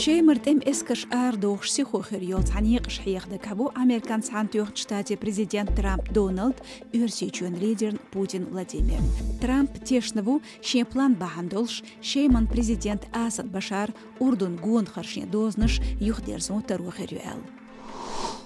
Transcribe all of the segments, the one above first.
شي مرتم اسكش دوخ سيخو خريوت عنيق شحيخ دكابو أمريكان سانتيوخ شتاتي بريزيدنت ترامب دونالد يرسيچون ليدر بوتين فلاديمير ترامب تيشنبو شي بلان باهندولش شي من بريزيدنت أسد بشار أردن جون خرشين دوزنش يخدرزون تروخ ريال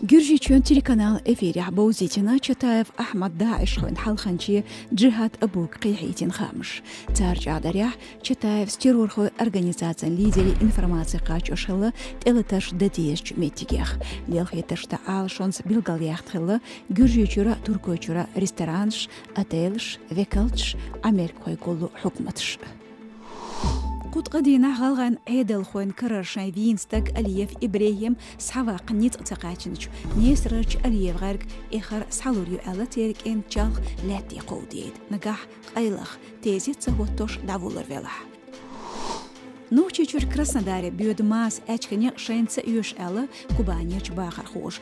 Гюржичон телеканал эфире Баузитина Чатаев Ахмад Даиш хвен халханчи джихад абук қихитин хамш. Царджа дарях Чатаев стирурхой организация лидери информации качушхылы телеташ дадиеш метигех. Лелхеташта алшонс билгалияхтхылы Гюржичура туркойчура ресторанш, отельш, векалч, Америкой колу хукматш. قد قدينا غالغان عيدل خوين كرر شايفين ستك أليف إبراهيم سحواق نيت تقاچنج نيسرج أليف غارك إخر سحلوريو ألا تيرك إن جالغ لاتي قوديد نجاح قيلخ تيزي تسهوتوش دعولر فيلح نوچيچور Краснодаре бьёд мас эчкене шенце юш эла кубанич бахар хош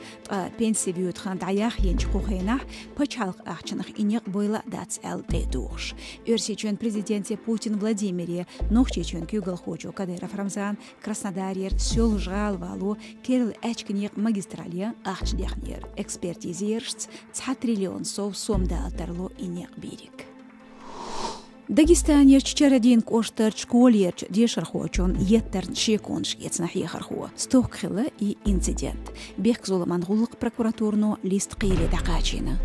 пенси бьёд хан даях енч кухенах пачалк ахчнах инек бойла дац эл дедуш Ерсичен президенте Путин Владимире нохчичен кюгал хочо Кадыров Рамзан Краснодарьер сёл жгал валу керл эчкене магистралия ахчдехнер экспертизершц 1 триллион сом далтарло инек бирик Дагестан чарадин коштар школерч дешар хочон еттер шеконш ецнахи харху стокхила и инцидент бех золаман гулык прокуратурно лист қиле дақачина